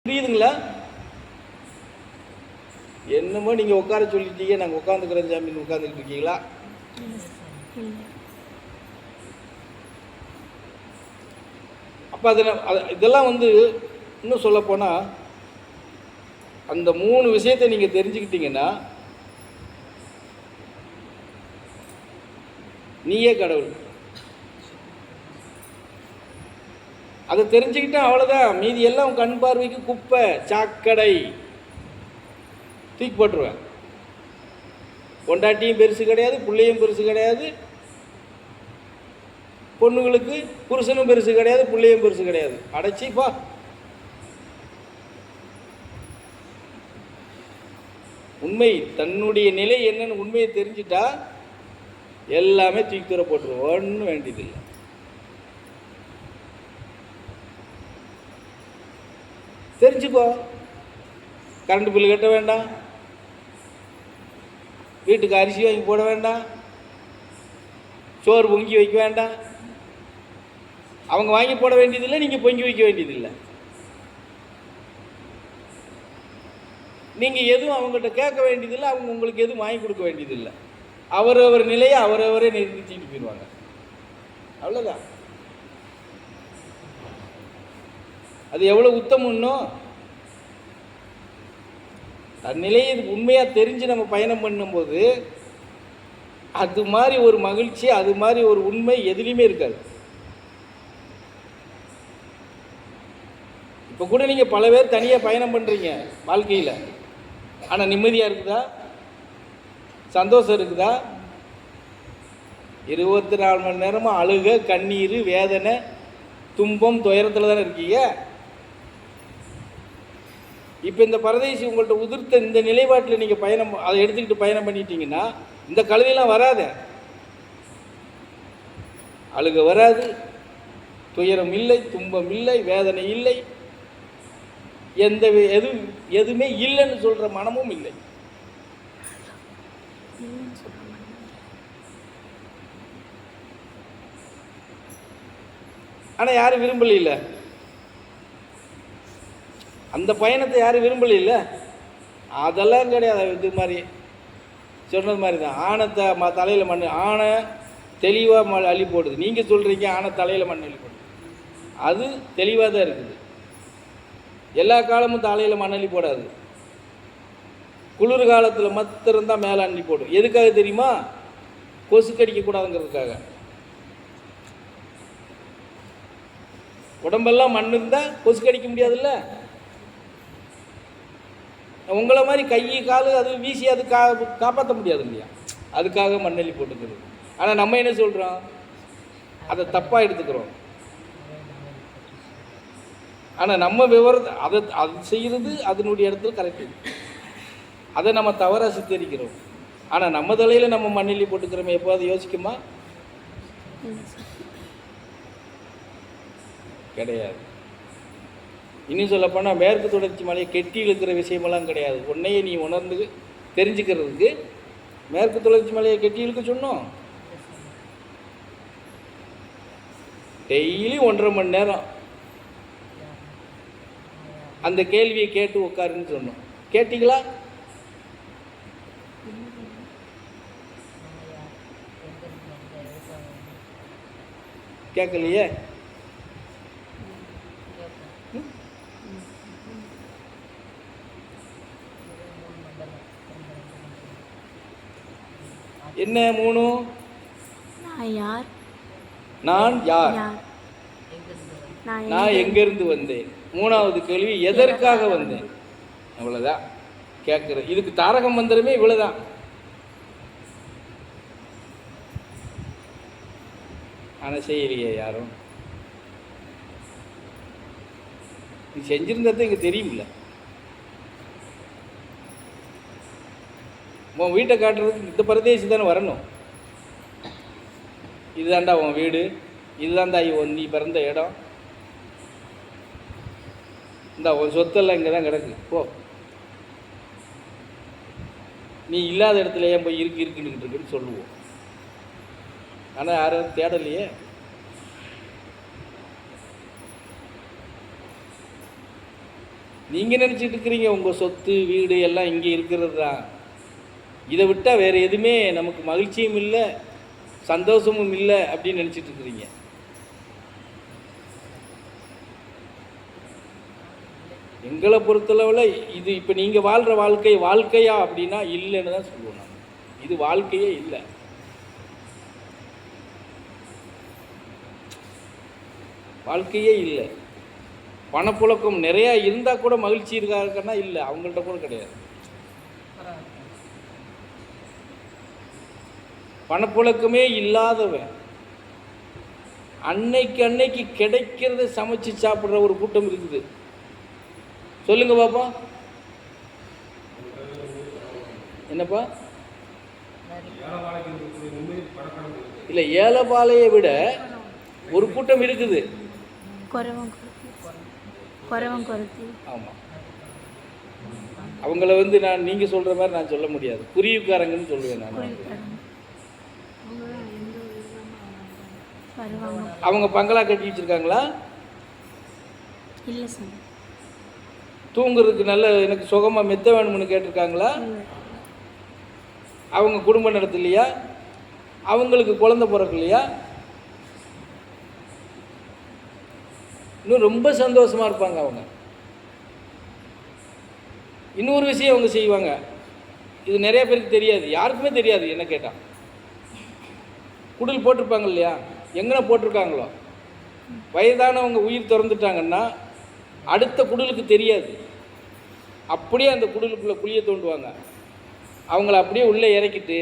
புரியுதுங்களா? என்னமோ நீங்கள் உட்கார சொல்லிட்டீங்க, நாங்கள் உட்காந்துக்கிறோம் சாமின்னு உட்காந்துக்கிட்டு இருக்கீங்களா? அப்போ அதில் இதெல்லாம் இன்னும் சொல்லப்போனால் அந்த 3 விஷயத்தை நீங்கள் தெரிஞ்சுக்கிட்டீங்கன்னா நீயே கடவுள். அதை தெரிஞ்சுக்கிட்டா அவ்வளோதான். மீதி எல்லாம் கண் பார்வைக்கு குப்பை, சாக்கடை, தூக்கி போட்டுருவேன். பொண்டாட்டியும் பெருசு கிடையாது, பிள்ளையும் பெருசு கிடையாது, பொண்ணுங்களுக்கு புருஷனும் பெருசு கிடையாது, பிள்ளையும் பெருசு கிடையாது. அடைச்சிப்பா. உண்மை தன்னுடைய நிலை என்னன்னு உண்மையை தெரிஞ்சிட்டா எல்லாமே தூக்கி தூர போட்டுருவோம். ஒன்றும் வேண்டியதில்லை. தெரிஞ்சுக்கோ. கரண்ட் பில்லு கட்ட வேண்டாம், வீட்டுக்கு அரிசி வாங்கி போட வேண்டாம், சோறு பொங்கி வைக்க வேண்டாம். அவங்க வாங்கி போட வேண்டியதில்லை, நீங்கள் பொங்கி வைக்க வேண்டியதில்லை. நீங்கள் எதுவும் அவங்ககிட்ட கேட்க வேண்டியதில்லை, அவங்க உங்களுக்கு எதுவும் வாங்கி கொடுக்க வேண்டியதில்லை. அவரவர் நிலையை அவரவரே நிர்ணயிச்சுட்டு போயிடுவாங்க. அவ்வளோதான். அது எவ்வளோ உத்தமம்னோ. தன் நிலையை உண்மையாக தெரிஞ்சு நம்ம பயணம் பண்ணும்போது அது மாதிரி ஒரு மகிழ்ச்சி, அது மாதிரி ஒரு உண்மை எதுலேயுமே இருக்காது. இப்போ கூட நீங்கள் பல பேர் தனியாக பயணம் பண்ணுறீங்க வாழ்க்கையில். ஆனால் நிம்மதியாக இருக்குதா? சந்தோஷம் இருக்குதா? 24 மணி நேரமும் அழுக, கண்ணீர், வேதனை, துன்பம், துயரத்தில் தானே இருக்கீங்க. இப்போ இந்த பரதேசி உங்கள்கிட்ட உதிர்த்த இந்த நிலைப்பாட்டில் நீங்கள் அதை எடுத்துக்கிட்டு பயணம் பண்ணிட்டீங்கன்னா இந்த கழுதையெல்லாம் வராது. அழுக வராது, துயரம் இல்லை, துன்பம் இல்லை, வேதனை இல்லை, எதுவுமே இல்லைன்னு சொல்கிற மனமும் இல்லை. ஆனால் யாரும் விரும்பல. அந்த பயணத்தை யாரும் விரும்பல. அதெல்லாம் கிடையாது. இது மாதிரி சொன்னது மாதிரி தான். ஆனை தலையில் மண், ஆனை தெளிவாக அள்ளி போடுது. நீங்கள் சொல்கிறீங்க ஆனை தலையில் மண் அள்ளி போடுது. அது தெளிவாக தான் இருக்குது. எல்லா காலமும் தலையில் மண் அள்ளி போடாது. குளிர் காலத்தில் மாத்திரம்தான் மேலே அள்ளி போடும். எதுக்காக தெரியுமா? கொசு கடிக்கக்கூடாதுங்கிறதுக்காக. உடம்பெல்லாம் மண் இருந்தால் கொசு கடிக்க முடியாதுல்ல. உங்களை மாதிரி கை காலு அது வீசி அது காப்பாற்ற முடியாது இல்லையா? அதுக்காக மண்ணெல்லி போட்டுக்கிறது. ஆனால் நம்ம என்ன சொல்கிறோம்? அதை தப்பாக எடுத்துக்கிறோம். ஆனால் நம்ம விவரத்தை அது செய்கிறது அதனுடைய இடத்துல கரெக்டு. அதை நம்ம தவறாக சித்தரிக்கிறோம். ஆனால் நம்ம தலையில் நம்ம மண்ணெல்லி போட்டுக்கிறோமே, எப்போது யோசிக்குமா? கிடையாது. இன்னும் சொல்லப்போனால் மேற்கு தொடர்ச்சி மலையை கெட்டி இழுக்கிற விஷயமெல்லாம் கிடையாது. உன்னையே நீ உணர்ந்து தெரிஞ்சுக்கிறதுக்கு மேற்கு தொடர்ச்சி மலையை கெட்டி இழுக்க சொன்னோம். டெய்லி 1.5 மணி நேரம் அந்த கேள்வியை கேட்டு உட்காருன்னு சொன்னோம். கேட்டீங்களா? கேட்கலையே. என்ன 3? நான் யார், நான் எங்கிருந்து வந்தேன். 3வது கேள்வி எதற்காக வந்தேன். அவ்வளோதான் கேட்குறது. இதுக்கு தாரக மந்திரமே இவ்வளோதான். ஆனால் செய்யலையே யாரும். நீ செஞ்சிருந்தது இங்கே தெரியுமில்ல. உன் வீட்டை காட்டுறதுக்கு இந்த பரதேசி தானே வரணும். இதுதான்டா உன் வீடு, இதுதான்டா நீ பிறந்த இடம், இந்த உன் சொத்தெல்லாம் இங்கே தான் கிடக்கு, போ. நீ இல்லாத இடத்துல ஏன் போய் இருக்குன்னு சொல்லுவோம். ஆனால் யாரும் தேடலையே. நீங்கள் நினச்சிட்டு இருக்கிறீங்க உங்கள் சொத்து வீடு எல்லாம் இங்கே இருக்கிறது தான். இதை விட்டால் வேறு எதுவுமே நமக்கு மகிழ்ச்சியும் இல்லை சந்தோஷமும் இல்லை அப்படின்னு நினச்சிட்டு இருக்கிறீங்க. எங்களை பொறுத்தளவில் இது இப்போ நீங்கள் வாழ்கிற வாழ்க்கையா அப்படின்னா இல்லைன்னு தான் சொல்லுவோம். நான் இது வாழ்க்கையே இல்லை. வாழ்க்கையே இல்லை. பணப்புழக்கம் நிறையா இருந்தால் கூட மகிழ்ச்சி இருக்காருன்னா இல்லை, அவங்கள்ட்ட கூட கிடையாது. பணப்புழக்கமே இல்லாதவன் அன்னைக்கு கிடைக்கிறத சமைச்சு சாப்பிட்ற ஒரு கூட்டம் இருக்குது. சொல்லுங்க பாப்பா. என்னப்பா? இல்லை, ஏழைபாளையை விட ஒரு கூட்டம் இருக்குது. ஆமாம், அவங்கள நான் நீங்கள் சொல்கிற மாதிரி நான் சொல்ல முடியாது. குருவிக்காரங்கன்னு சொல்லுவேன் நான். அவங்க பங்களா கட்டி வச்சுருக்காங்களா? இல்லை சார். தூங்குறதுக்கு நல்ல எனக்கு சுகமாக மெத்த வேணும்னு கேட்டிருக்காங்களா? அவங்க குடும்பம் நடத்தலையா? அவங்களுக்கு குழந்தை பிறக்கலையா? இன்னும் ரொம்ப சந்தோஷமாக இருப்பாங்க அவங்க. இன்னொரு விஷயம் அவங்க செய்வாங்க, இது நிறைய பேருக்கு தெரியாது, யாருக்குமே தெரியாது. என்ன கேட்டால் குடில் போட்டிருப்பாங்க இல்லையா, எங்கே போட்டிருக்காங்களோ வயதானவங்க உயிர் திறந்துட்டாங்கன்னா அடுத்த குடிலுக்கு தெரியாது. அப்படியே அந்த குடிலுக்குள்ளே குழியை தோண்டுவாங்க. அவங்கள அப்படியே உள்ளே இறக்கிட்டு